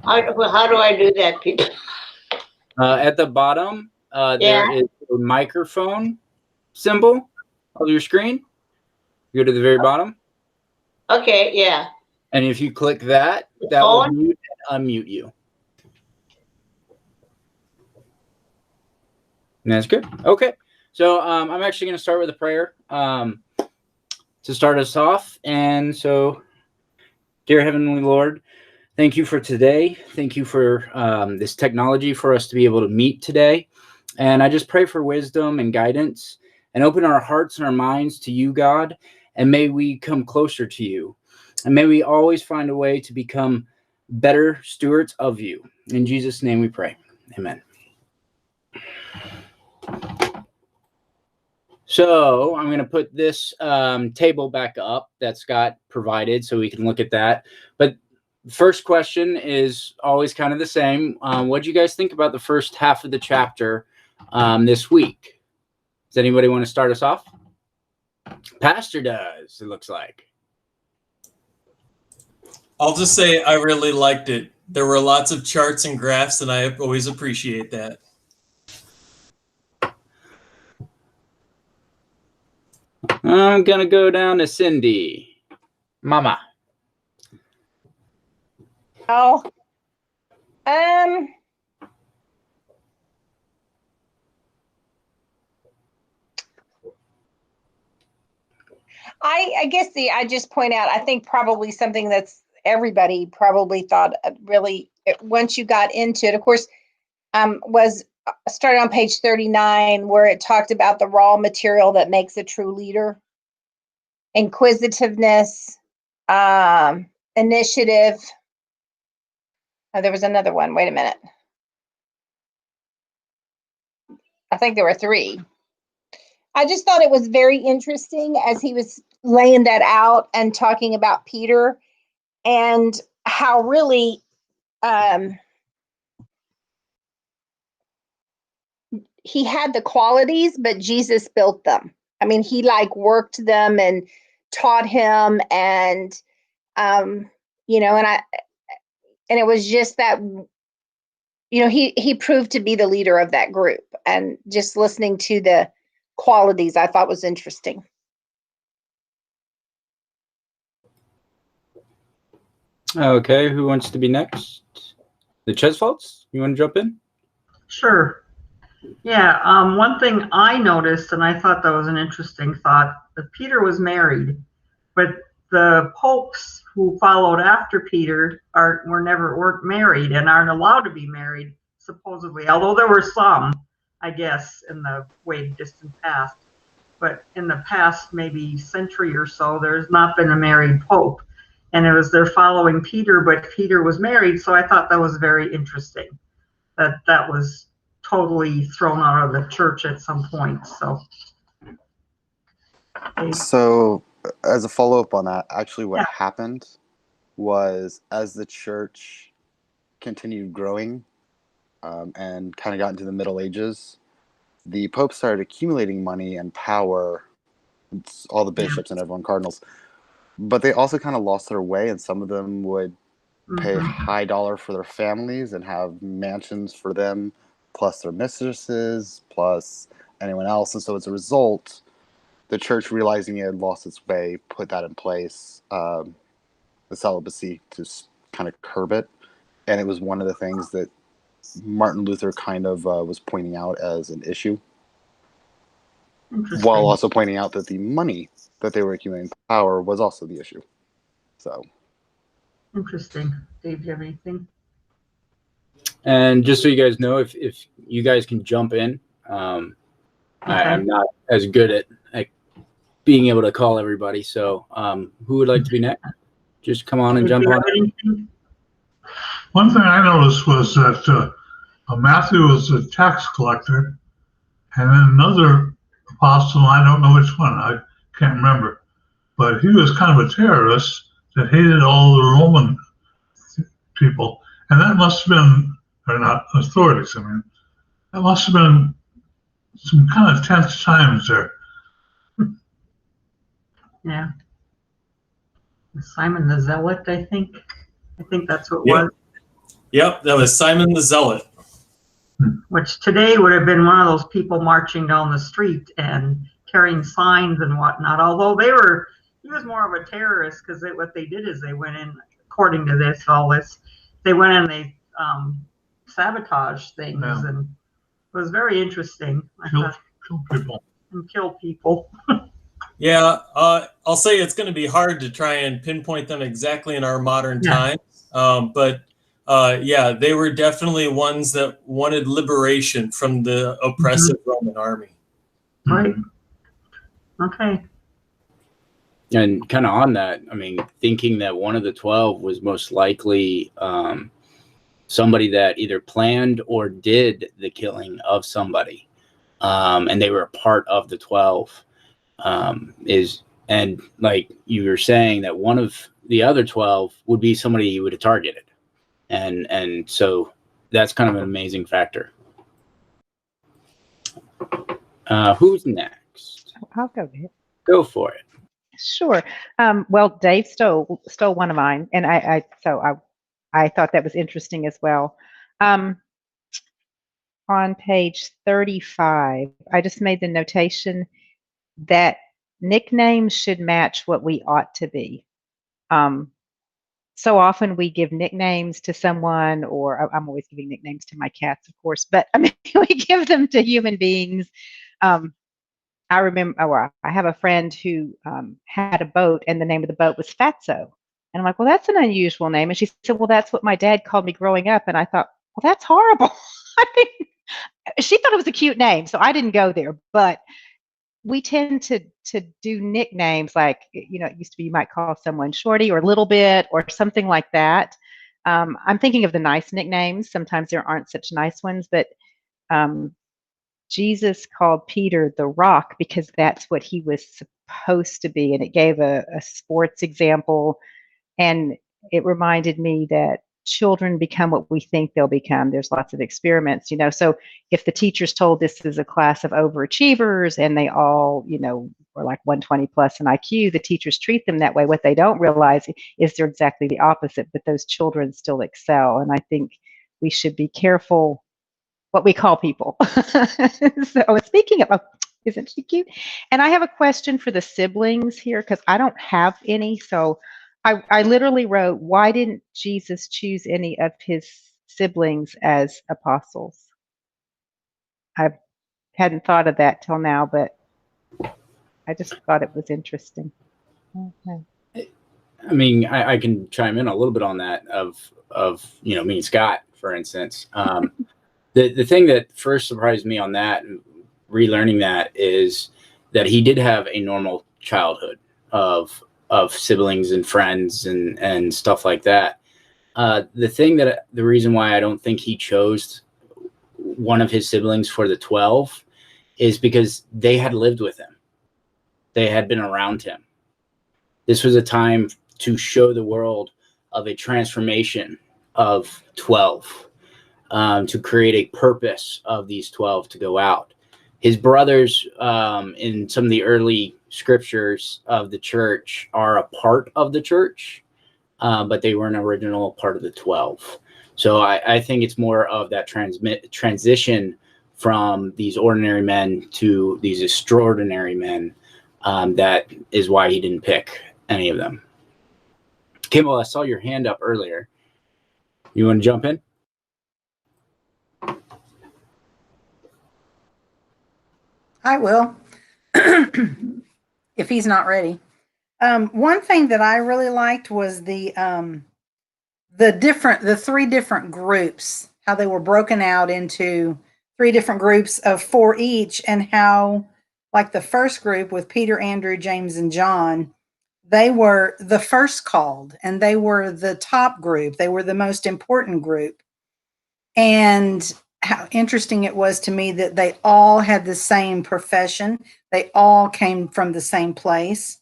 How do I do that, people? At the bottom, Yeah. there is a microphone symbol of your screen. Go to the very bottom. Okay, yeah. And if you click that, that will mute and unmute you. And that's good. Okay. So I'm actually going to start with a prayer to start us off. And so, dear Heavenly Lord, thank you for today. Thank you for this technology for us to be able to meet today. And I just pray for wisdom and guidance and open our hearts and our minds to you, God. And may we come closer to you. And may we always find a way to become better stewards of you. In Jesus' name we pray. Amen. So I'm going to put this table back up that Scott provided so we can look at that. But first question is always kind of the same. What do you guys think about the first half of the chapter this week? Does anybody want to start us off? Pastor does, it looks like. I'll just say I really liked it. There were lots of charts and graphs, and I always appreciate that. I'm going to go down to Cindy. Mama. Oh. I guess I just point out, I think probably something that's everybody probably thought really, once you got into it, of course, was started on page 39 where it talked about the raw material that makes a true leader. Inquisitiveness, initiative. Oh, there was another one. Wait a minute. I think there were 3. I just thought it was very interesting as he was laying that out and talking about Peter and how really he had the qualities, but Jesus built them. I mean, he like worked them and taught him, and and it was just that, he proved to be the leader of that group, and just listening to the qualities I thought was interesting. Okay, who wants to be next? The Chesfolds? You want to jump in? Sure. Yeah, one thing I noticed, and I thought that was an interesting thought, that Peter was married, but the popes who followed after Peter weren't married and aren't allowed to be married, supposedly, although there were some, I guess, in the way distant past. But in the past maybe century or so, there's not been a married pope. And they're following Peter, but Peter was married, so I thought that was very interesting. That was totally thrown out of the church at some point. So as a follow-up on that, actually what happened was as the church continued growing and kind of got into the Middle Ages, the Pope started accumulating money and power, all the bishops and everyone, cardinals, but they also kind of lost their way, and some of them would pay high dollar for their families and have mansions for them, plus their mistresses, plus anyone else. And so as a result, the church, realizing it had lost its way, put that in place, the celibacy, to kind of curb it. And it was one of the things that Martin Luther kind of was pointing out as an issue, while also pointing out that the money that they were accumulating power was also the issue. So interesting. Dave, do you have anything? And just so you guys know, if you guys can jump in, I'm not as good at being able to call everybody. So who would like to be next? Just come on and jump on. One thing I noticed was that Matthew was a tax collector, and then another apostle, I don't know which one, I can't remember, but he was kind of a terrorist that hated all the Roman people. And that must have been, or not authorities, I mean, that must have been some kind of tense times there. Yeah. Simon the Zealot, I think. I think that's what it was. Yep, that was Simon the Zealot. Which today would have been one of those people marching down the street and carrying signs and whatnot. Although he was more of a terrorist, because what they did is they went in, according to they went in, they sabotaged things, Yeah. and it was very interesting. Kill people. And kill people. Yeah, I'll say it's going to be hard to try and pinpoint them exactly in our modern times. But yeah, they were definitely ones that wanted liberation from the oppressive Roman army. Right. Okay. And kind of on that, I mean, thinking that one of the 12 was most likely somebody that either planned or did the killing of somebody, and they were a part of the 12, and like you were saying, that one of the other 12 would be somebody you would have targeted, and so that's kind of an amazing factor. Who's next? I'll go ahead. Go for it. Sure. Well, Dave stole one of mine, and I thought that was interesting as well. On page 35, I just made the notation that nicknames should match what we ought to be. So often we give nicknames to someone, or I'm always giving nicknames to my cats, of course, but I mean, we give them to human beings. I remember, I have a friend who had a boat, and the name of the boat was Fatso. And I'm like, well, that's an unusual name. And she said, well, that's what my dad called me growing up. And I thought, well, that's horrible. I mean, she thought it was a cute name, so I didn't go there. But we tend to do nicknames like, it used to be you might call someone Shorty or Little Bit or something like that. I'm thinking of the nice nicknames. Sometimes there aren't such nice ones, but Jesus called Peter the Rock because that's what he was supposed to be. And it gave a sports example. And it reminded me that children become what we think they'll become. There's lots of experiments, So if the teacher's told this is a class of overachievers and they all, were like 120 plus in IQ, the teachers treat them that way. What they don't realize is they're exactly the opposite, but those children still excel. And I think we should be careful what we call people. So speaking of, isn't she cute? And I have a question for the siblings here, because I don't have any. So I literally wrote, why didn't Jesus choose any of his siblings as apostles? I hadn't thought of that till now, but I just thought it was interesting. Okay. I mean, I can chime in a little bit on that of me and Scott, for instance. The thing that first surprised me on that, relearning that, is that he did have a normal childhood of siblings and friends and stuff like that. The reason why I don't think he chose one of his siblings for the 12 is because they had lived with him. They had been around him. This was a time to show the world of a transformation of 12, to create a purpose of these 12 to go out. His brothers, in some of the early scriptures of the church, are a part of the church, but they were an original part of the 12. So I think it's more of that transition from these ordinary men to these extraordinary men. That is why he didn't pick any of them. Kimball, I saw your hand up earlier. You want to jump in? I will, if he's not ready. One thing that I really liked was the three different groups, how they were broken out into three different groups of four each, and how, like the first group with Peter, Andrew, James, and John, they were the first called, and they were the top group. They were the most important group. And how interesting it was to me that they all had the same profession. They all came from the same place.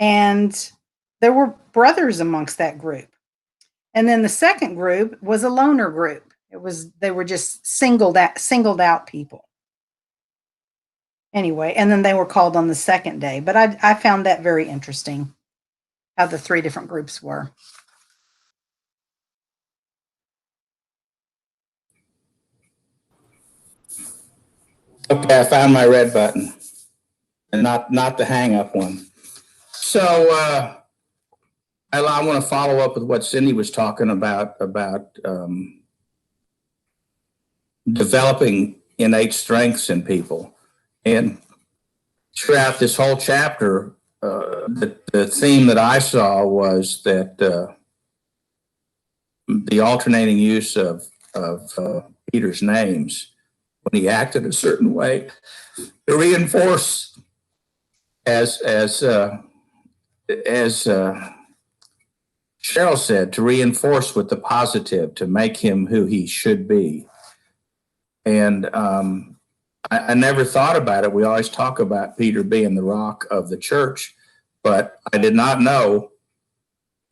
And there were brothers amongst that group. And then the second group was a loner group. They were just singled out people. Anyway, and then they were called on the second day. But I found that very interesting, how the three different groups were. Okay, I found my red button, and not the hang up one. So I want to follow up with what Cindy was talking about developing innate strengths in people. And throughout this whole chapter, the theme that I saw was that the alternating use of Peter's names when he acted a certain way to reinforce, as Cheryl said, to reinforce with the positive, to make him who he should be. And I never thought about it. We always talk about Peter being the rock of the church, but I did not know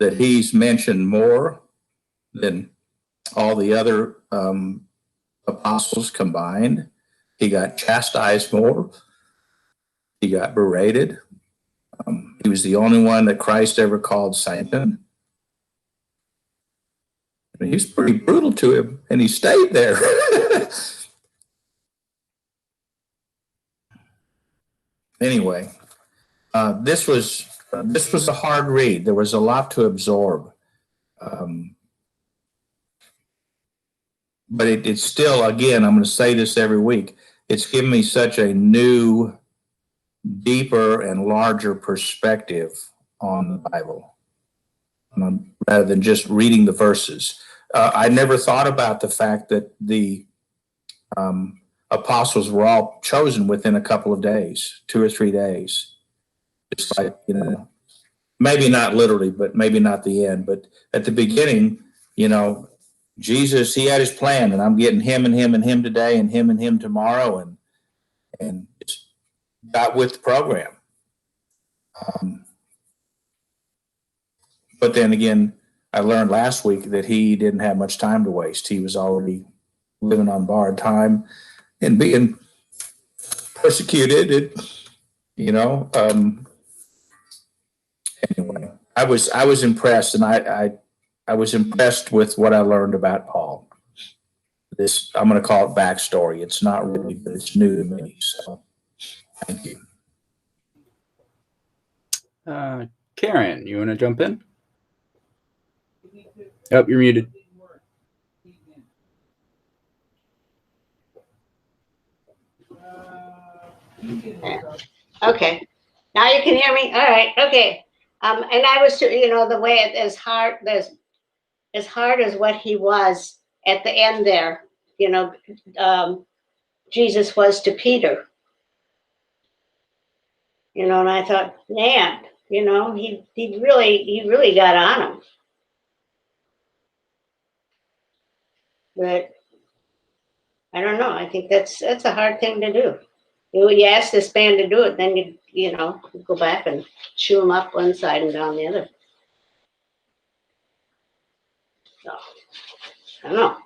that he's mentioned more than all the other apostles combined. He got chastised more. He got berated. He was the only one that Christ ever called Satan. I mean, he was pretty brutal to him, and he stayed there. Anyway, this was a hard read. There was a lot to absorb, but it's still, again, I'm going to say this every week, it's given me such a new, deeper, and larger perspective on the Bible, rather than just reading the verses. I never thought about the fact that the apostles were all chosen within a couple of days, 2 or 3 days. Just like, maybe not literally, but maybe not the end. But at the beginning, Jesus, he had his plan, and I'm getting him and him and him today and him tomorrow, and just got with the program. But then again, I learned last week that he didn't have much time to waste. He was already living on borrowed time and being persecuted. Anyway, I was impressed, and I was impressed with what I learned about Paul. This, I'm going to call it backstory. It's not really, but it's new to me. So, thank you. Karen, you want to jump in? Oh, you're muted. Okay. Now you can hear me? All right. Okay. And I was, the way as hard as what he was at the end there, Jesus was to Peter. And I thought, man, he really got on him. But I don't know. I think that's a hard thing to do. You ask this man to do it, then you go back and chew him up one side and down the other. So I don't know.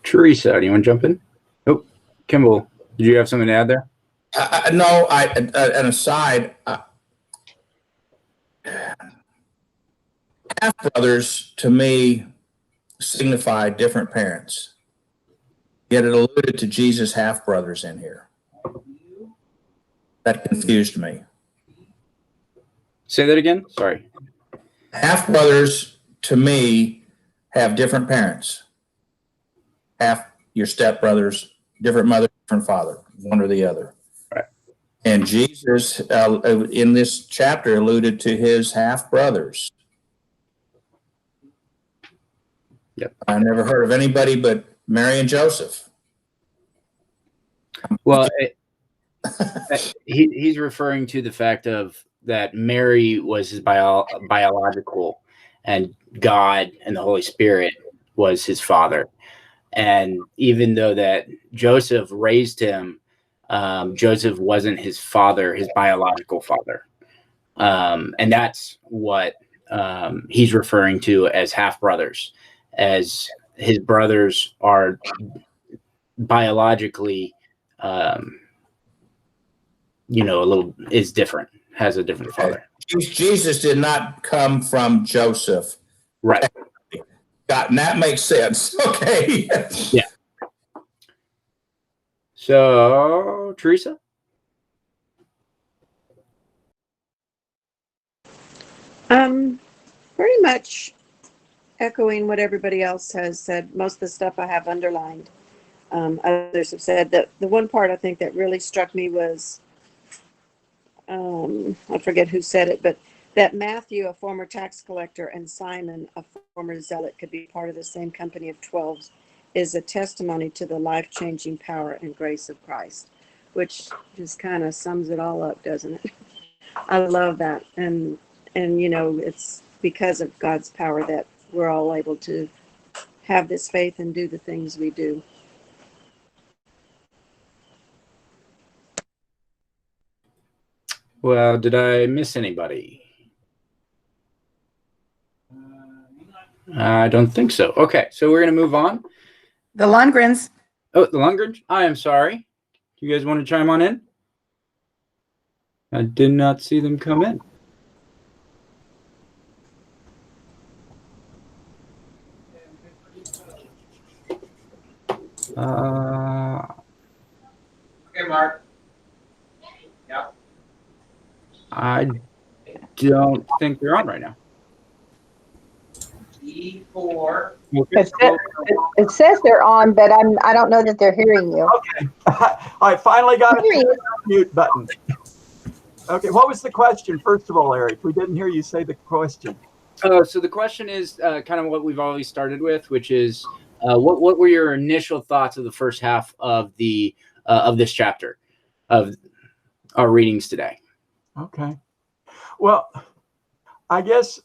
Teresa, do you want to jump in? Oh, Kimball, did you have something to add there? No, an aside. Half brothers to me signify different parents. Yet it alluded to Jesus' half brothers in here. That confused me. Say that again. Sorry. Half brothers to me have different parents. Half your stepbrothers, different mother, different father, one or the other. Right. And Jesus in this chapter alluded to his half brothers. Yep. I never heard of anybody but Mary and Joseph. Well, he's referring to the fact of that Mary was his biological, and God and the Holy Spirit was his father. And even though that Joseph raised him, Joseph wasn't his father, his biological father. And that's what he's referring to as half brothers, as his brothers are biologically, a little is different, has a different father. Jesus did not come from Joseph. Right. that makes sense. Okay. Yeah. So, Teresa? Pretty much echoing what everybody else has said. Most of the stuff I have underlined. Others have said that the one part I think that really struck me was, I forget who said it, but that Matthew, a former tax collector, and Simon, a former zealot, could be part of the same company of 12 is a testimony to the life-changing power and grace of Christ, which just kind of sums it all up, doesn't it? I love that. And it's because of God's power that we're all able to have this faith and do the things we do. Well, did I miss anybody? I don't think so. Okay, so we're going to move on. The Lundgrens. Oh, the Lundgrens? I am sorry. You guys want to chime on in? I did not see them come in. Okay, Mark. Yeah. I don't think they're on right now. E4. It says they're on, but I don't know that they're hearing you. Okay. I finally got a mute button. Okay, what was the question, first of all, Eric? We didn't hear you say the question. So the question is kind of what we've always started with, which is what were your initial thoughts of the first half of the of this chapter of our readings today? Okay. Well, I guess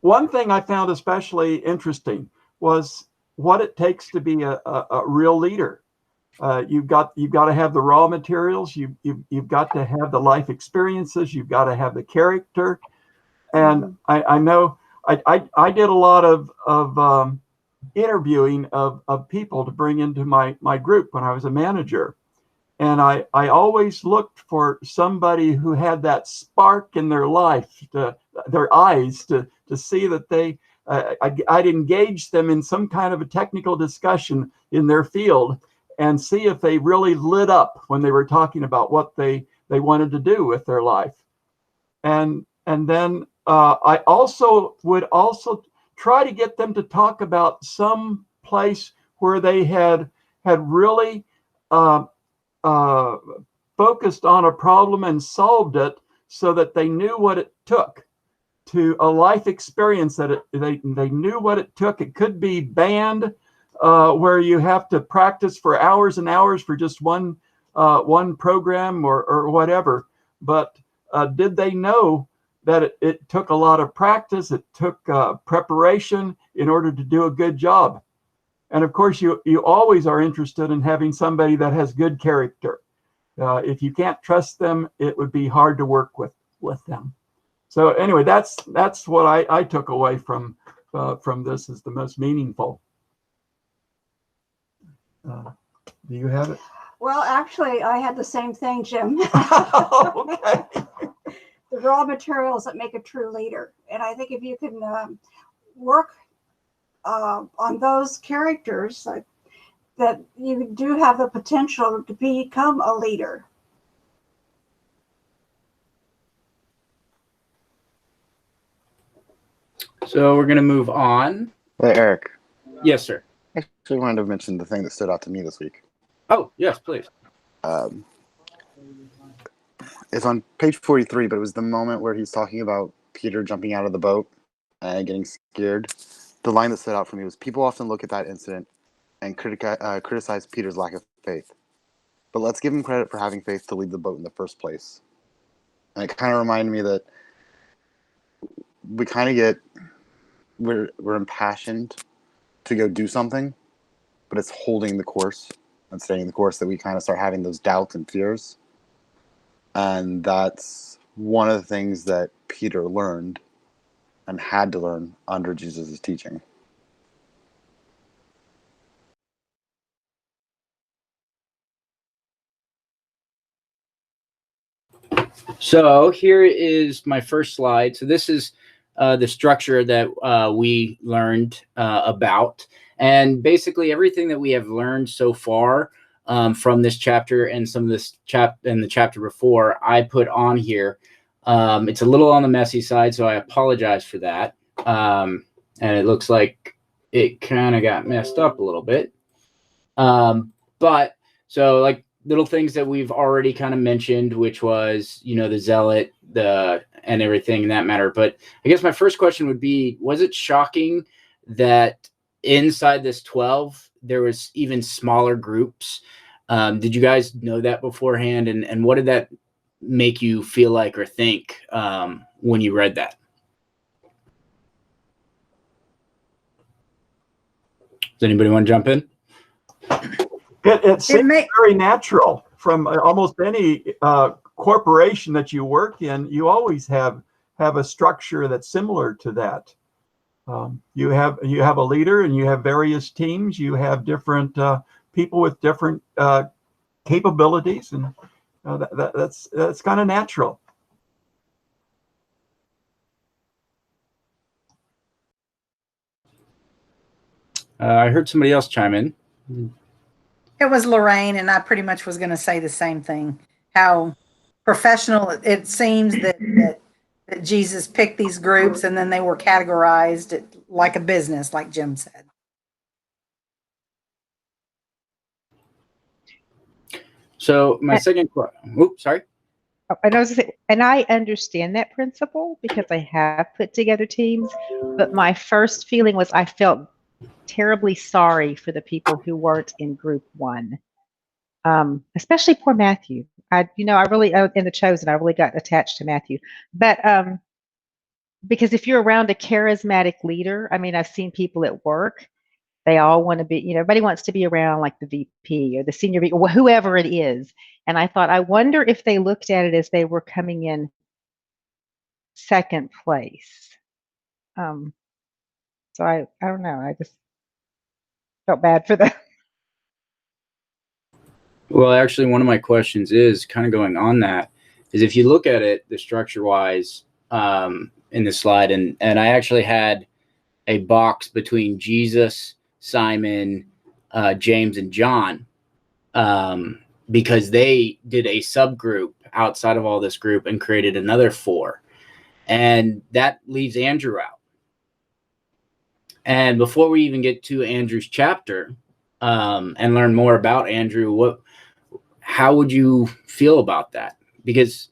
one thing I found especially interesting was what it takes to be a real leader. You've got to have the raw materials. You've got to have the life experiences. You've got to have the character. And I know I did a lot of interviewing of people to bring into my group when I was a manager. And I always looked for somebody who had that spark in their life, their eyes, to see that I'd engage them in some kind of a technical discussion in their field and see if they really lit up when they were talking about what they wanted to do with their life. And then I would also try to get them to talk about some place where they had really focused on a problem and solved it, so that they knew what it took, to a life experience that they knew what it took. It could be band, where you have to practice for hours and hours for just one program or whatever. But did they know that it took a lot of practice? It took preparation in order to do a good job. And of course, you always are interested in having somebody that has good character. If you can't trust them, it would be hard to work with them. So anyway, that's what I took away from this as the most meaningful. Do you have it? Well, actually, I had the same thing, Jim. Okay. The raw materials that make a true leader. And I think if you can work on those characters, that you do have the potential to become a leader. So we're going to move on. Hey, Eric. Yes, sir. I actually wanted to mention the thing that stood out to me this week. Oh, yes, please. It's on page 43, but it was the moment where he's talking about Peter jumping out of the boat and getting scared. The line that stood out for me was, people often look at that incident and criticize Peter's lack of faith. But let's give him credit for having faith to leave the boat in the first place. And it kind of reminded me that we kind of we're impassioned to go do something, but it's holding the course and staying the course that we kind of start having those doubts and fears. And that's one of the things that Peter learned and had to learn under Jesus' teaching. So here is my first slide. So this is the structure that we learned about. And basically everything that we have learned so far from this chapter and some of this and the chapter before, I put on here. It's a little on the messy side, so I apologize for that. And it looks like it kind of got messed up a little bit. But so like little things that we've already kind of mentioned, which was, the zealot, and everything in that matter. But I guess my first question would be, was it shocking that inside this 12, there was even smaller groups? Did you guys know that beforehand? And what did that make you feel like or think when you read that? Does anybody want to jump in? It seems very natural from almost any corporation that you work in. You always have a structure that's similar to that. You have a leader, and you have various teams. You have different people with different capabilities, and that's kind of natural. I heard somebody else chime in. It was Lorraine, and I pretty much was going to say the same thing. How professional it seems that Jesus picked these groups, and then they were categorized like a business, like Jim said. So my second question. Oops, sorry. And I understand that principle because I have put together teams, but my first feeling was I felt terribly sorry for the people who weren't in group one, especially poor Matthew. I really, in The Chosen, I really got attached to Matthew. But because if you're around a charismatic leader, I mean, I've seen people at work, they all want to be, everybody wants to be around like the VP or the senior VP or whoever it is. And I thought, I wonder if they looked at it as they were coming in second place. So I don't know. I just felt bad for them. Well, actually, one of my questions is kind of going on that is if you look at it, the structure wise in the slide, and I actually had a box between Jesus, Simon, James, and John, because they did a subgroup outside of all this group and created another 4. And that leaves Andrew out. And before we even get to Andrew's chapter and learn more about Andrew, how would you feel about that? Because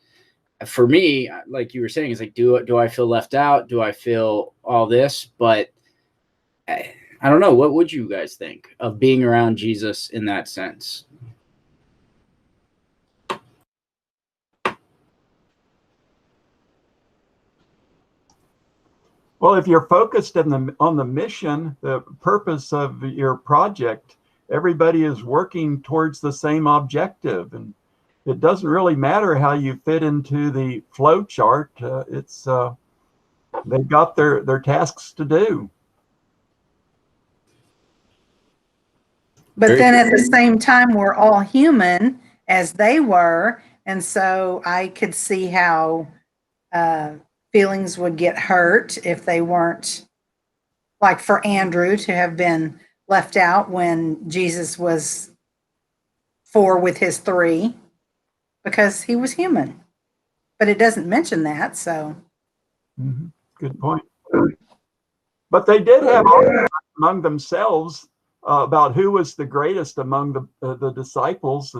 for me, like you were saying, it's like, do I feel left out? Do I feel all this? But I don't know. What would you guys think of being around Jesus in that sense? Well, if you're focused on the mission, the purpose of your project, everybody is working towards the same objective, and it doesn't really matter how you fit into the flow chart. They've got their tasks to do. But then at the same time, we're all human as they were. And so I could see how feelings would get hurt if they weren't, like for Andrew to have been left out when Jesus was 4 with his 3, because he was human. But it doesn't mention that, so. Mm-hmm. Good point. But they did have arguments among themselves about who was the greatest among the disciples,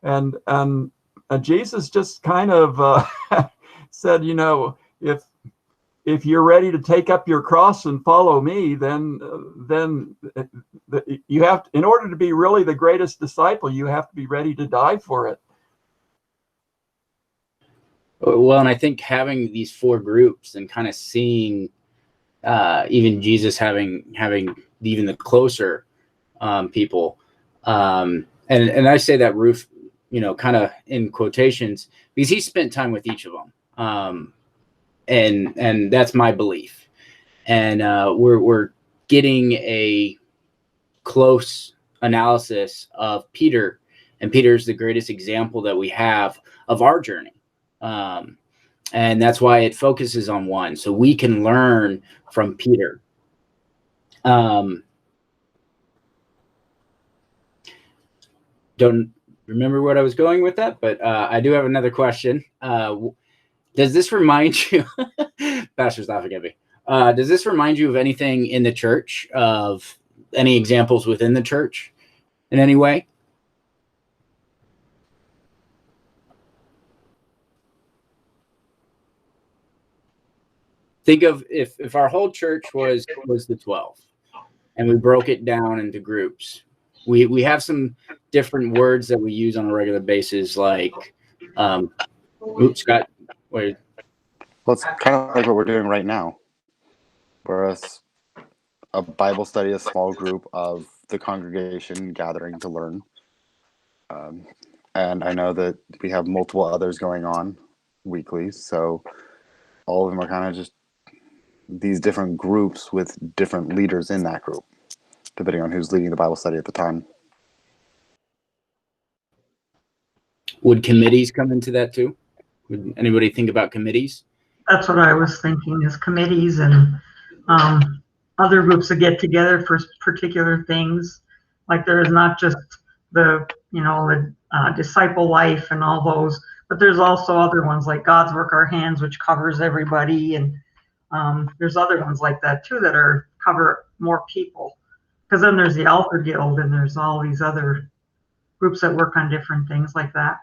and Jesus just kind of said, if you're ready to take up your cross and follow me, then you have to, in order to be really the greatest disciple, you have to be ready to die for it. Well, and I think having these 4 groups and kind of seeing even Jesus having even the closer people, and I say that Ruth, kind of in quotations, because he spent time with each of them, and that's my belief, and we're getting a close analysis of Peter, and Peter's the greatest example that we have of our journey. And that's why it focuses on one, so we can learn from Peter. Don't remember what I was going with that, but I do have another question. Does this remind you, Pastor's laughing at me. Does this remind you of anything in the church, of any examples within the church in any way? Think of if our whole church was the 12 and we broke it down into groups. We have some different words that we use on a regular basis, like, Scott, wait. Well, it's kind of like what we're doing right now. We're a Bible study, a small group of the congregation gathering to learn. And I know that we have multiple others going on weekly, so all of them are kind of just these different groups with different leaders in that group, depending on who's leading the Bible study at the time. Would committees come into that too? Would anybody think about committees? That's what I was thinking, is committees and other groups that get together for particular things. Like there is not just the disciple life and all those, but there's also other ones like God's Work Our Hands, which covers everybody, and there's other ones like that too that cover more people. Because then there's the Alpha Guild, and there's all these other groups that work on different things like that.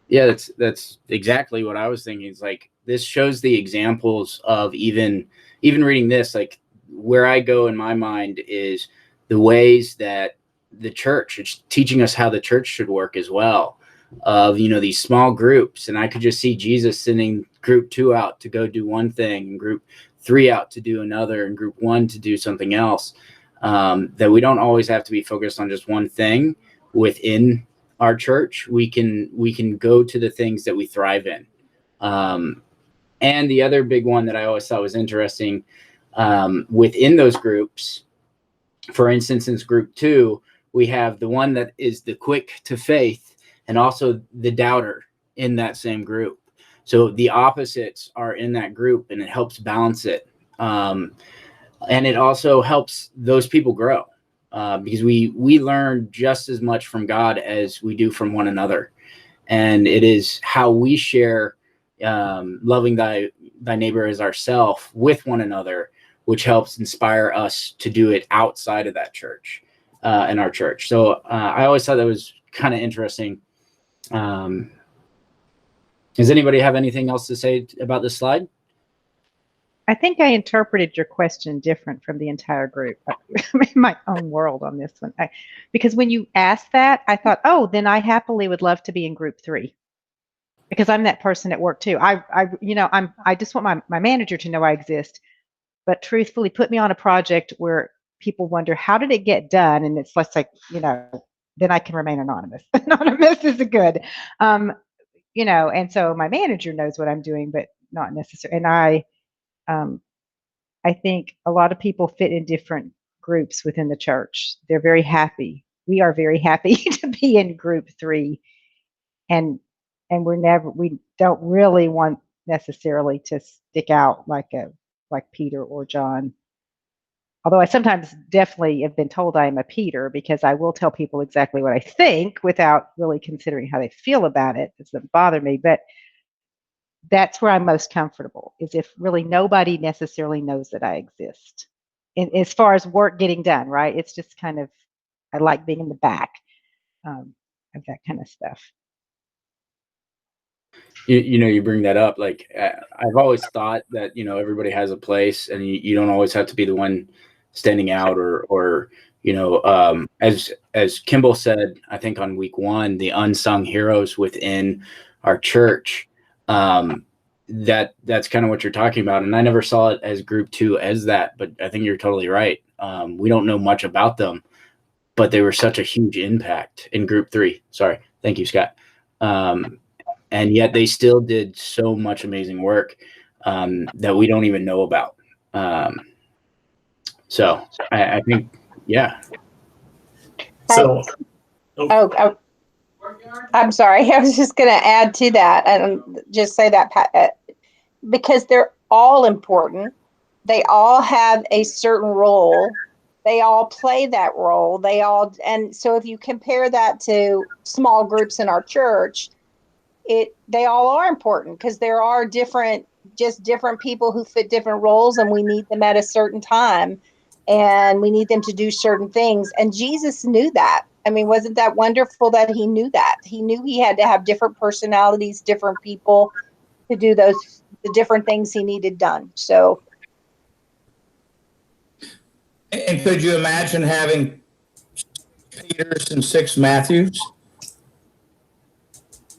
Yeah, that's exactly what I was thinking. It's like, this shows the examples of even reading this, like where I go in my mind is the ways that the church, it's teaching us how the church should work as well, of, these small groups. And I could just see Jesus sending group 2 out to go do one thing, and group 3 out to do another, and group 1 to do something else. That we don't always have to be focused on just one thing within our church. We can go to the things that we thrive in. And the other big one that I always thought was interesting, within those groups, for instance, in group 2, we have the one that is the quick to faith and also the doubter in that same group. So the opposites are in that group, and it helps balance it. And it also helps those people grow. Because we learn just as much from God as we do from one another. And it is how we share loving thy neighbor as ourself with one another, which helps inspire us to do it outside of that church, in our church. So I always thought that was kind of interesting. Does anybody have anything else to say about this slide? I think I interpreted your question different from the entire group. I'm in my own world on this one. Because when you asked that, I thought, oh, then I happily would love to be in group 3, because I'm that person at work too. I just want my manager to know I exist, but truthfully, put me on a project where people wonder, how did it get done? And it's less like, then I can remain anonymous. Anonymous is good. And so my manager knows what I'm doing, but not necessarily. And I think a lot of people fit in different groups within the church. They're very happy. We are very happy to be in group 3, and we don't really want necessarily to stick out like Peter or John. Although I sometimes definitely have been told I am a Peter, because I will tell people exactly what I think without really considering how they feel about it. It doesn't bother me, but that's where I'm most comfortable, is if really nobody necessarily knows that I exist. And as far as work getting done, right? It's just kind of, I like being in the back of that kind of stuff. You bring that up. Like, I've always thought that, everybody has a place, and you don't always have to be the one standing out or as Kimball said, I think on week 1, the unsung heroes within our church. That's kind of what you're talking about. And I never saw it as group 2 as that, but I think you're totally right. We don't know much about them, but they were such a huge impact in group 3. Sorry. Thank you, Scott. And yet they still did so much amazing work, that we don't even know about. So I think, yeah. So, I'm sorry. I was just going to add to that and just say that because they're all important. They all have a certain role. They all play that role. And so if you compare that to small groups in our church, they all are important because there are different people who fit different roles, and we need them at a certain time, and we need them to do certain things. And Jesus knew that. I mean, wasn't that wonderful that he knew that? He knew he had to have different personalities, different people to do the different things he needed done. So. And could you imagine having Peters and 6 Matthews?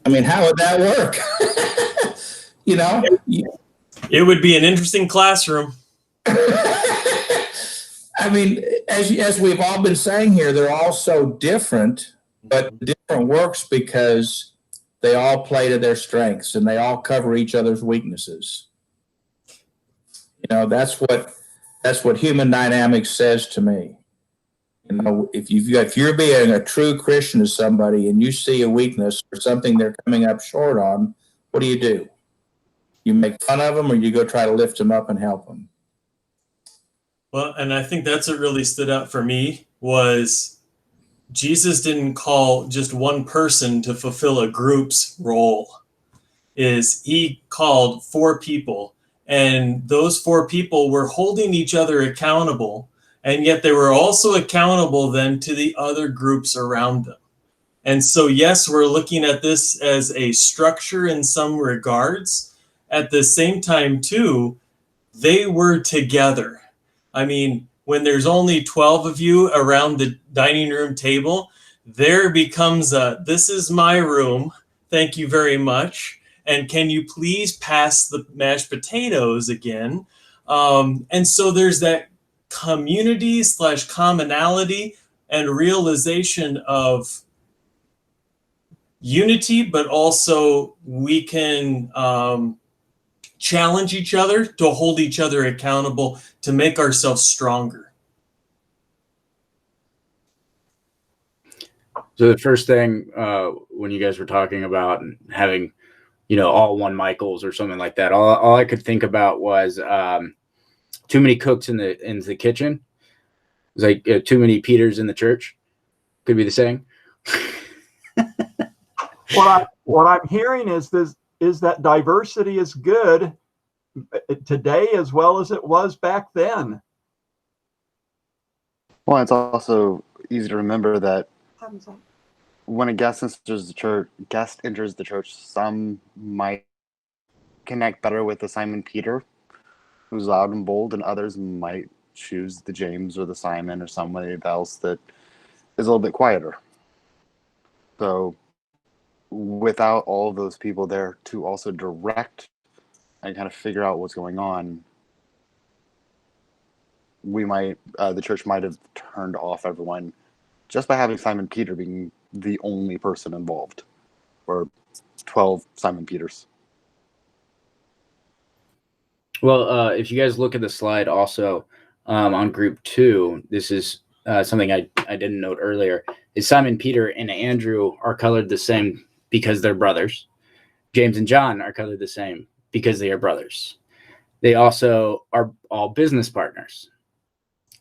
I mean, how would that work? You know? It would be an interesting classroom. I mean, as we've all been saying here, they're all so different, but different works because they all play to their strengths and they all cover each other's weaknesses. You know, that's what human dynamics says to me. You know, if you're being a true Christian to somebody and you see a weakness or something they're coming up short on, what do? You make fun of them, or you go try to lift them up and help them? Well, and I think that's what really stood out for me was Jesus didn't call just one person to fulfill a group's role. He called 4 people, and those 4 people were holding each other accountable, and yet they were also accountable then to the other groups around them. And so, yes, we're looking at this as a structure in some regards. At the same time, too, they were together. I mean, when there's only 12 of you around the dining room table, there becomes this is my room. Thank you very much. And can you please pass the mashed potatoes again? And so there's that community / commonality and realization of unity, but also we can challenge each other to hold each other accountable to make ourselves stronger. So the first thing when you guys were talking about having, all one Michaels or something like that, all I could think about was too many cooks in the kitchen. It's like too many Peters in the church. Could be the saying. What I'm hearing is that diversity is good today as well as it was back then. Well, it's also easy to remember that when a guest enters the church, some might connect better with the Simon Peter, who's loud and bold, and others might choose the James or the Simon or somebody else that is a little bit quieter. So without all of those people there to also direct and kind of figure out what's going on, the church might have turned off everyone just by having Simon Peter being the only person involved, or 12 Simon Peters. Well, if you guys look at the slide also on group 2, this is something I didn't note earlier, is Simon Peter and Andrew are colored the same because they're brothers. James and John are colored the same because they are brothers. They also are all business partners.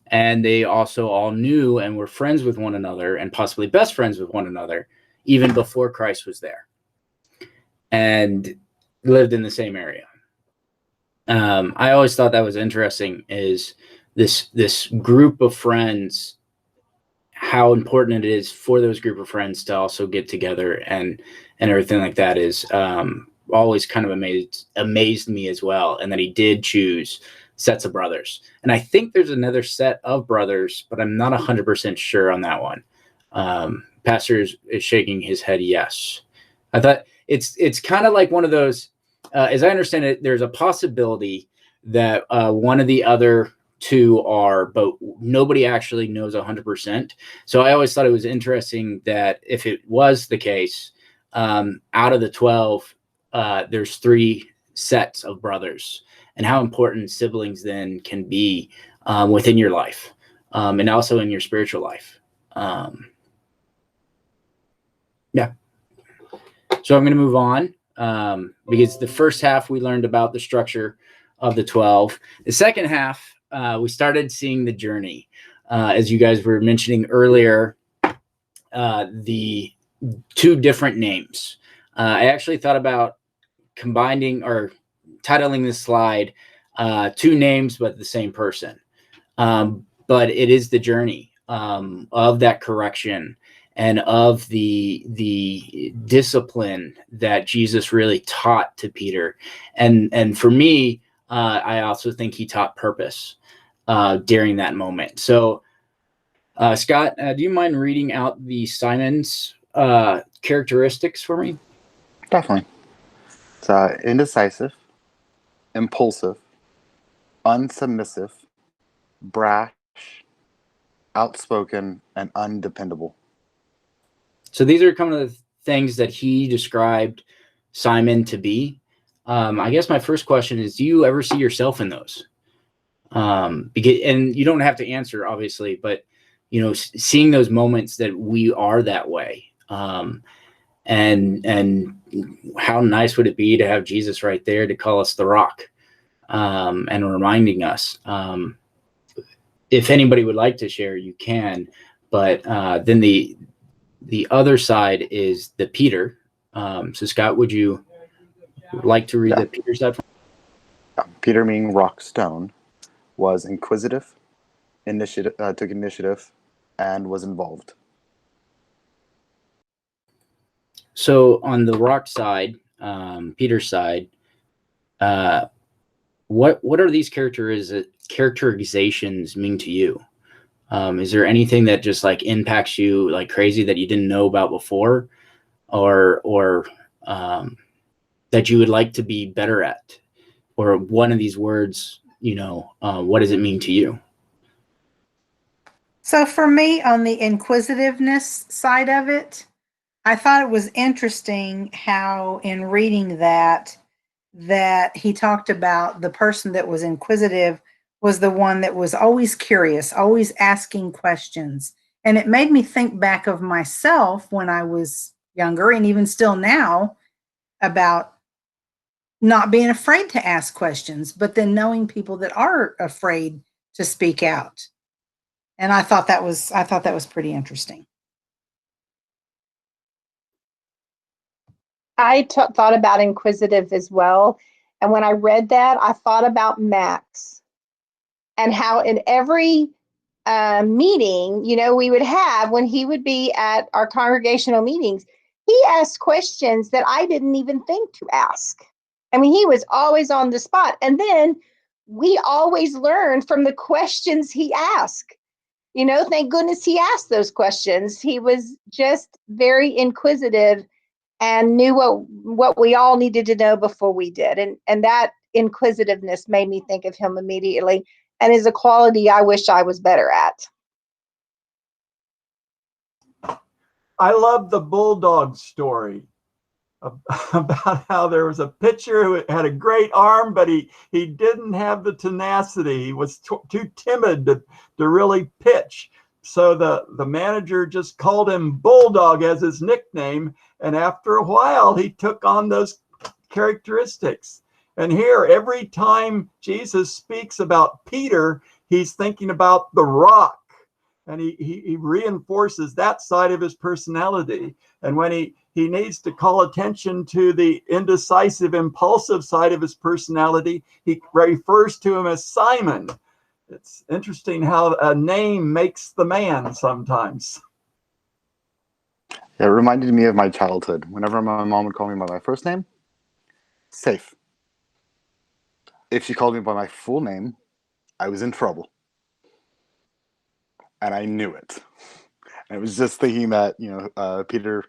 And they also all knew and were friends with one another and possibly best friends with one another even before Christ was there and lived in the same area. I always thought that was interesting, is this group of friends, how important it is for those group of friends to also get together and everything like that is always kind of amazed me as well. And that he did choose sets of brothers. And I think there's another set of brothers, but I'm not 100% sure on that one. Pastor is shaking his head yes. I thought it's kind of like one of those, as I understand it, there's a possibility that one of the other 2 are, but nobody actually knows 100%. So I always thought it was interesting that if it was the case, out of the 12, there's 3 sets of brothers, and how important siblings then can be within your life and also in your spiritual life. Yeah. So I'm going to move on because the first half we learned about the structure of the 12. The second half, we started seeing the journey. As you guys were mentioning earlier, the two different names. I actually thought about combining or titling this slide two names, but the same person. But it is the journey of that correction and of the discipline that Jesus really taught to Peter. And for me, I also think he taught purpose during that moment. So, Scott, do you mind reading out the Simon's characteristics for me? Definitely. It's indecisive, impulsive, unsubmissive, brash, outspoken, and undependable. So these are kind of the things that he described Simon to be. I guess my first question is, do you ever see yourself in those? And you don't have to answer, obviously, but seeing those moments that we are that way. And how nice would it be to have Jesus right there to call us the rock, and reminding us. If anybody would like to share, you can. But then the other side is the Peter. So Scott, would you like to read the Peter side? Peter, meaning rock stone, was inquisitive, took initiative, and was involved. So on the rock side, Peter's side, what are these characterizations mean to you? Is there anything that just like impacts you like crazy that you didn't know about before, or that you would like to be better at, or one of these words? What does it mean to you? So for me, on the inquisitiveness side of it, I thought it was interesting how in reading that he talked about the person that was inquisitive was the one that was always curious, always asking questions. And it made me think back of myself when I was younger, and even still now, about not being afraid to ask questions, but then knowing people that are afraid to speak out. And I thought that was pretty interesting. I thought about inquisitive as well. And when I read that, I thought about Max and how in every meeting, we would have when he would be at our congregational meetings, he asked questions that I didn't even think to ask. I mean, he was always on the spot. And then we always learned from the questions he asked. Thank goodness he asked those questions. He was just very inquisitive and knew what we all needed to know before we did. And that inquisitiveness made me think of him immediately, and is a quality I wish I was better at. I love the Bulldog story about how there was a pitcher who had a great arm, but he didn't have the tenacity. He was too timid to really pitch. So the manager just called him Bulldog as his nickname. And after a while, he took on those characteristics. And here, every time Jesus speaks about Peter, he's thinking about the rock. And he reinforces that side of his personality. And when he needs to call attention to the indecisive, impulsive side of his personality, he refers to him as Simon. It's interesting how a name makes the man sometimes. It reminded me of my childhood. Whenever my mom would call me by my first name, safe. If she called me by my full name, I was in trouble. And I knew it. And it was just thinking that, Peter,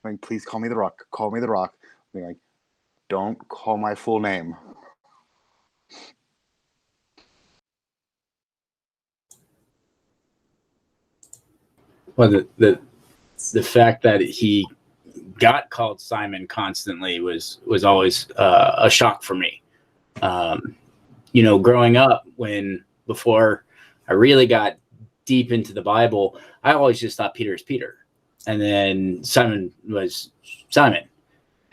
like, please call me the rock. Call me the rock. Being like, don't call my full name. Well, the fact that he got called Simon constantly was always a shock for me. Growing up, before I really got deep into the Bible, I always just thought Peter is Peter, and then Simon was Simon.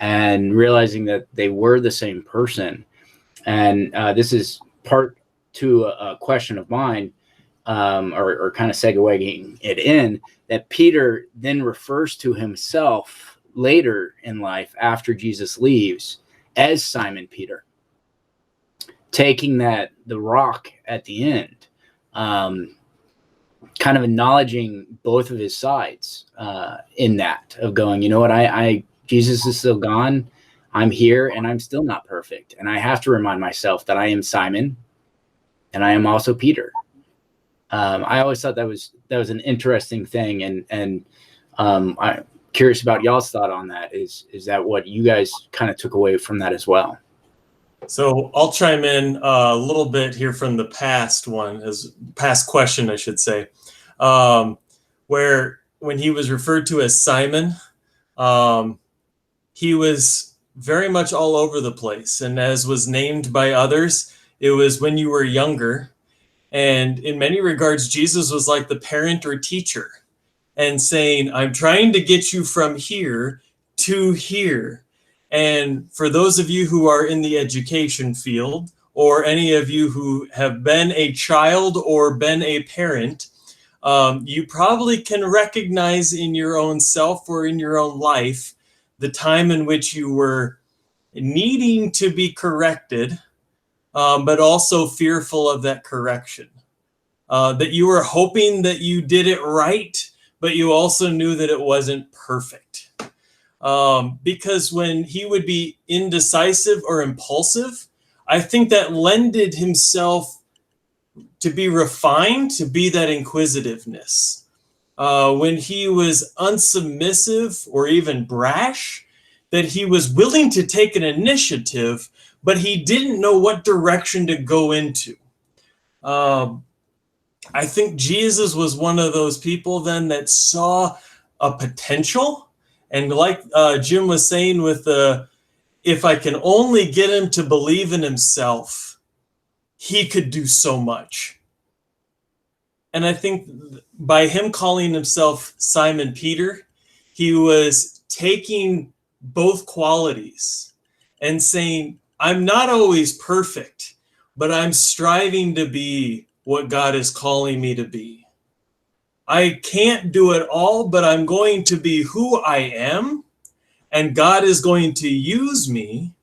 and realizing that they were the same person. And this is part to a question of mine, or kind of segueing it in, that Peter then refers to himself later in life after Jesus leaves as Simon Peter, taking the rock at the end, kind of acknowledging both of his sides in that, of going, you know what, Jesus is still gone. I'm here and I'm still not perfect. And I have to remind myself that I am Simon and I am also Peter. I always thought that was an interesting thing. And I'm curious about y'all's thought on that. Is that what you guys kind of took away from that as well? So I'll chime in a little bit here from the past question, I should say, where when he was referred to as Simon, he was very much all over the place. And as was named by others, it was when you were younger. And in many regards, Jesus was like the parent or teacher and saying, I'm trying to get you from here to here. And for those of you who are in the education field, or any of you who have been a child or been a parent, you probably can recognize in your own self or in your own life the time in which you were needing to be corrected, but also fearful of that correction. That you were hoping that you did it right, but you also knew that it wasn't perfect. Because when he would be indecisive or impulsive, I think that lended himself to be refined, to be that inquisitiveness. When he was unsubmissive or even brash, that he was willing to take an initiative, but he didn't know what direction to go into. I think Jesus was one of those people then that saw a potential. And like Jim was saying with if I can only get him to believe in himself, he could do so much. And I think by him calling himself Simon Peter, he was taking both qualities and saying, I'm not always perfect, but I'm striving to be what God is calling me to be. I can't do it all, but I'm going to be who I am, and God is going to use me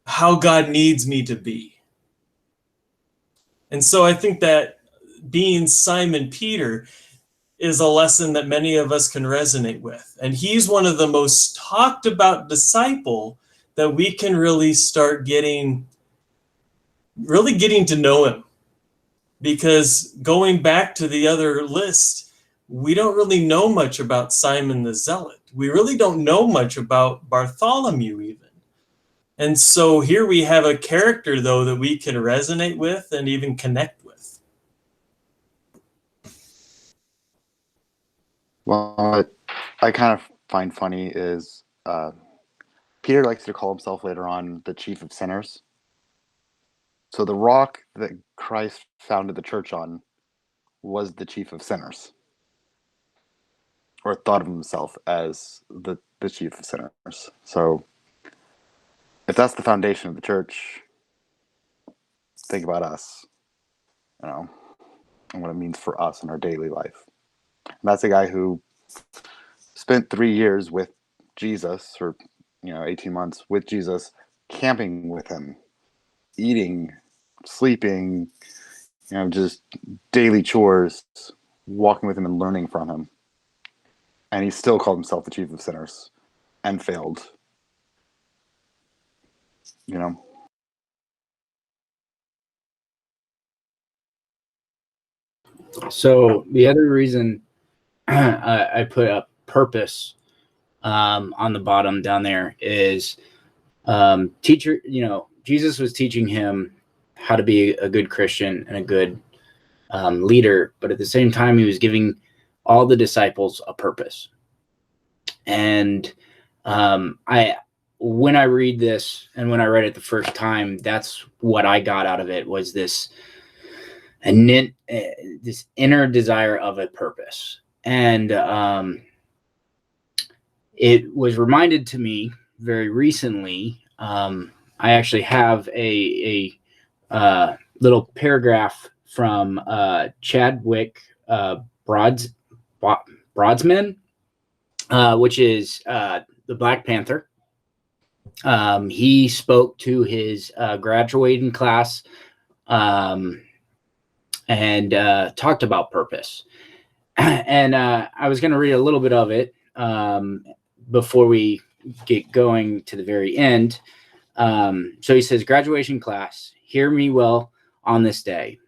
how God needs me to be. And so I think that being Simon Peter is a lesson that many of us can resonate with. And he's one of the most talked about disciple that we can really start getting to know him. Because going back to the other list, we don't really know much about Simon the Zealot. We really don't know much about Bartholomew even. And so here we have a character, though, that we can resonate with and even connect with. Well, what I kind of find funny is Peter likes to call himself later on the chief of sinners. So the rock that Christ founded the church on was the chief of sinners, or thought of himself as the chief of sinners. So if that's the foundation of the church, think about us, and what it means for us in our daily life. And that's a guy who spent 3 years with Jesus, or 18 months with Jesus, camping with him, eating, sleeping, just daily chores, walking with him and learning from him. And he still called himself the chief of sinners and failed. So the other reason I put up purpose on the bottom down there is teacher, Jesus was teaching him how to be a good Christian and a good leader, but at the same time, he was giving all the disciples a purpose. And when I read this and when I read it the first time, that's what I got out of it, was this inner desire of a purpose. And it was reminded to me very recently, I actually have a little paragraph from Chadwick Broadsman, which is the Black Panther. He spoke to his graduating class and talked about purpose. And I was going to read a little bit of it before we get going to the very end. So he says, graduation class, hear me well on this day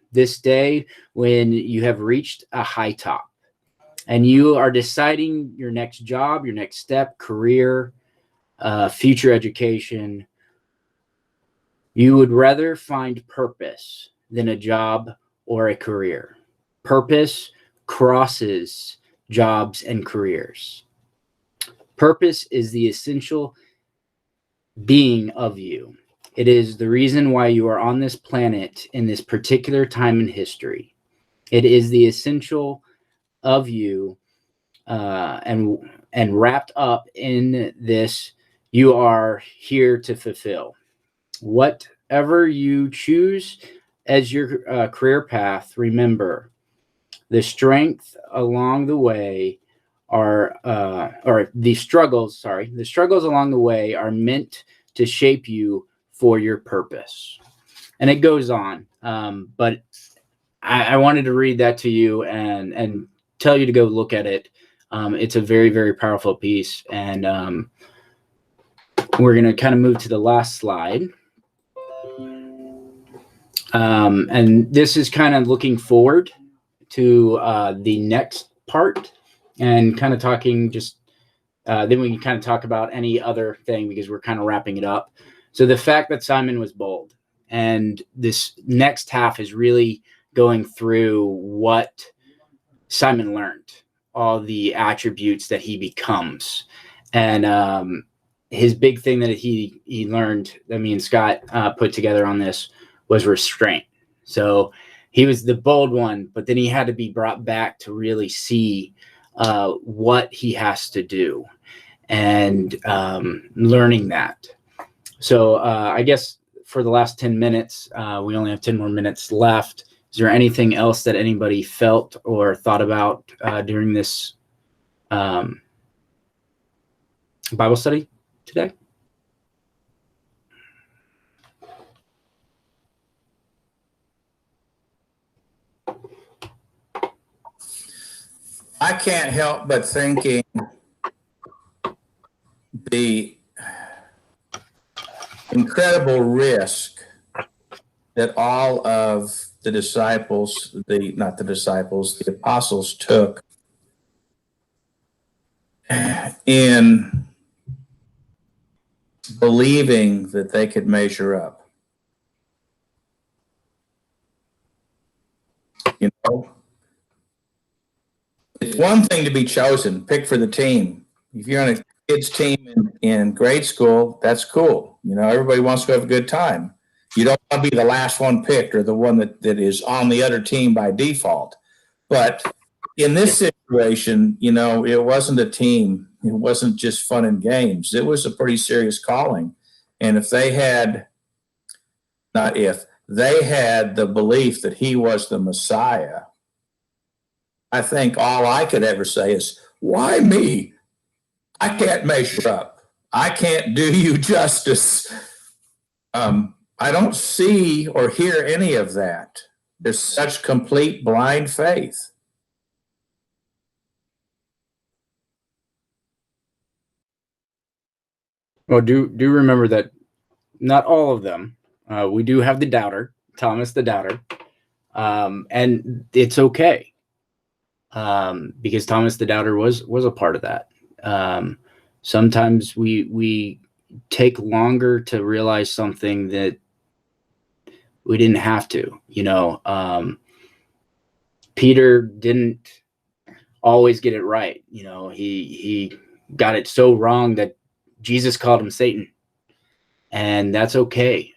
when you have reached a high top and you are deciding your next job, your next step, career, future education. You would rather find purpose than a job or a career. Purpose crosses jobs and careers. Purpose is the essential being of you. It is the reason why you are on this planet in this particular time in history. It is the essential of you, and wrapped up in this, you are here to fulfill. Whatever you choose as your career path, remember the strength along the way the struggles along the way are meant to shape you for your purpose. And it goes on. But I wanted to read that to you and tell you to go look at it. It's a very, very powerful piece. And we're going to kind of move to the last slide. And this is kind of looking forward to the next part and kind of talking just then we can kind of talk about any other thing because we're kind of wrapping it up. So the fact that Simon was bold, and this next half is really going through what Simon learned, all the attributes that he becomes. And his big thing that he learned that me and Scott put together on this was restraint. So he was the bold one, but then he had to be brought back to really see what he has to do and learning that. So I guess for the last 10 minutes, we only have 10 more minutes left. Is there anything else that anybody felt or thought about during this Bible study today? I can't help but thinking the incredible risk that all of the disciples, the apostles took in believing that they could measure up. You know, it's one thing to be chosen, picked for the team. If you're on a kids team in grade school, that's cool. You know, everybody wants to have a good time. You don't want to be the last one picked or the one that is on the other team by default. But in this situation, you know, it wasn't a team. It wasn't just fun and games. It was a pretty serious calling. And if they had, not if, they had the belief that he was the Messiah, I think all I could ever say is, why me? I can't measure up. I can't do you justice. I don't see or hear any of that. There's such complete blind faith. Well, do remember that not all of them. We do have the doubter, Thomas the doubter, and it's okay because Thomas the doubter was a part of that. Sometimes we take longer to realize something that we didn't have to. You know, Peter didn't always get it right. You know, he got it so wrong that Jesus called him Satan, and that's okay.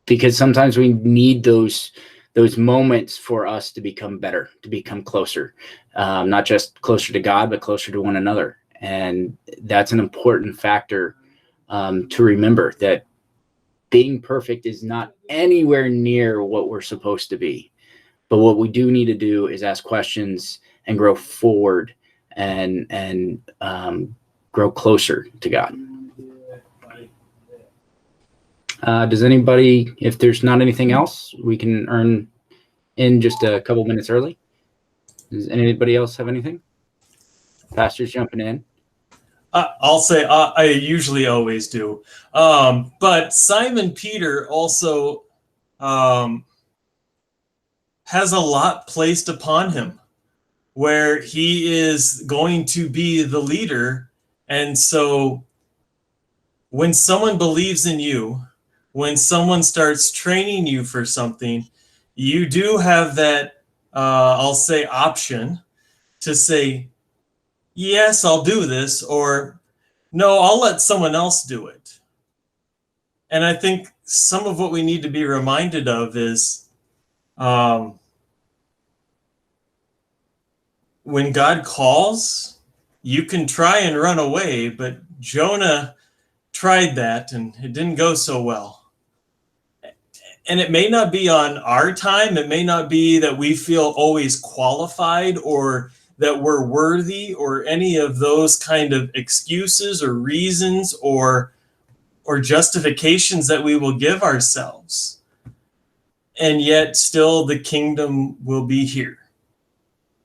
Because sometimes we need those moments for us to become better, to become closer, not just closer to God, but closer to one another. And that's an important factor to remember, that being perfect is not anywhere near what we're supposed to be. But what we do need to do is ask questions and grow forward and grow closer to God. Does anybody, if there's not anything else, we can earn in just a couple minutes early. Does anybody else have anything? Pastor's jumping in. I'll say I usually always do. But Simon Peter also has a lot placed upon him, where he is going to be the leader. And so when someone believes in you, when someone starts training you for something, you do have that, I'll say, option to say, yes, I'll do this, or no, I'll let someone else do it. And I think some of what we need to be reminded of is when God calls, you can try and run away, but Jonah tried that and it didn't go so well. And it may not be on our time. It may not be that we feel always qualified or that we're worthy or any of those kind of excuses or reasons or justifications that we will give ourselves. And yet still the kingdom will be here.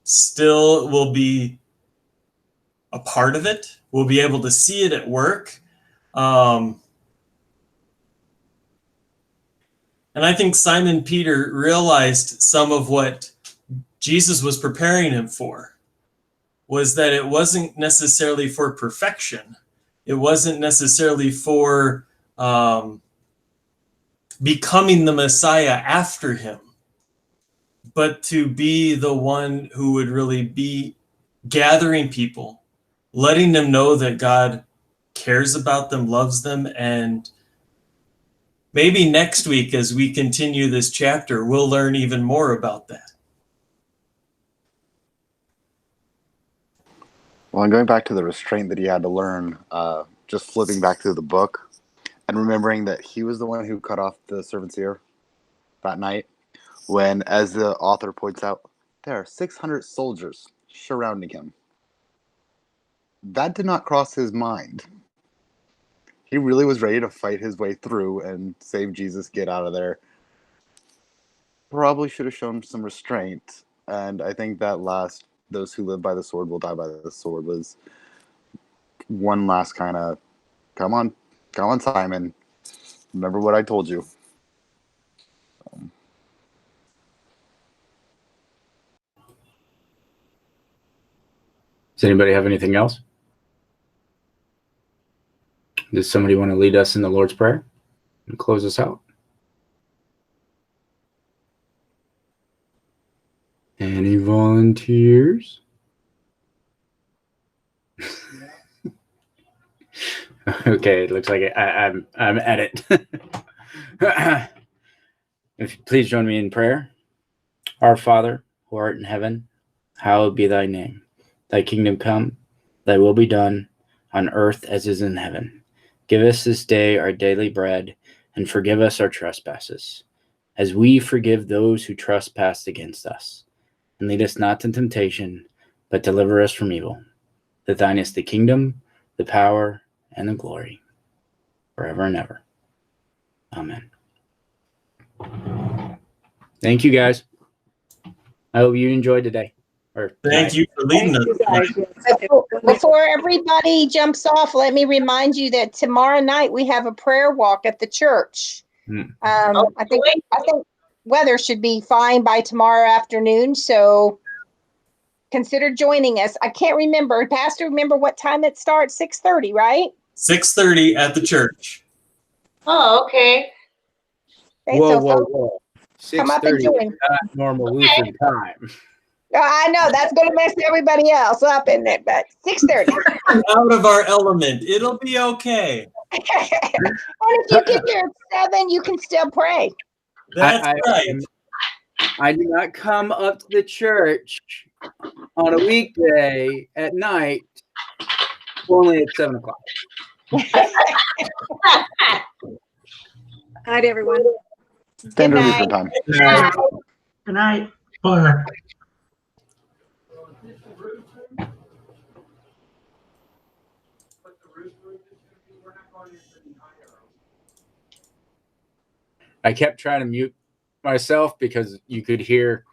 Still will be a part of it. We'll be able to see it at work. And I think Simon Peter realized some of what Jesus was preparing him for, was that it wasn't necessarily for perfection. It wasn't necessarily for becoming the Messiah after him, but to be the one who would really be gathering people, letting them know that God cares about them, loves them, and maybe next week, as we continue this chapter, we'll learn even more about that. Well, and going back to the restraint that he had to learn, just flipping back through the book and remembering that he was the one who cut off the servant's ear that night, when, as the author points out, there are 600 soldiers surrounding him. That did not cross his mind. He really was ready to fight his way through and save Jesus, get out of there. Probably should have shown some restraint. And I think that last, those who live by the sword will die by the sword, was one last kind of, come on, Simon. Remember what I told you. Does anybody have anything else? Does somebody want to lead us in the Lord's Prayer and close us out? Any volunteers? Okay, it looks like I'm at it. If you please join me in prayer. Our Father, who art in heaven, hallowed be thy name. Thy kingdom come, thy will be done, on earth as is in heaven. Give us this day our daily bread, and forgive us our trespasses, as we forgive those who trespass against us. And lead us not to temptation, but deliver us from evil. That thine is the kingdom, the power, and the glory, forever and ever. Amen. Thank you, guys. I hope you enjoyed today. Thank you for leading us. Before everybody jumps off, let me remind you that tomorrow night we have a prayer walk at the church. I think weather should be fine by tomorrow afternoon, so consider joining us. I can't remember, Pastor. Remember what time it starts? 6:30, right? 6:30 at the church. Oh, okay. Okay, Whoa. Come up and 6:30 join. is not normal Lutheran time. I know that's going to mess everybody else up, isn't it? But 6:30. Out of our element. It'll be okay. And if you get here at 7, you can still pray. That's right. I do not come up to the church on a weekday at night Only at 7 o'clock. Night, everyone. Standard night. Eastern time. Good night. Bye. I kept trying to mute myself because you could hear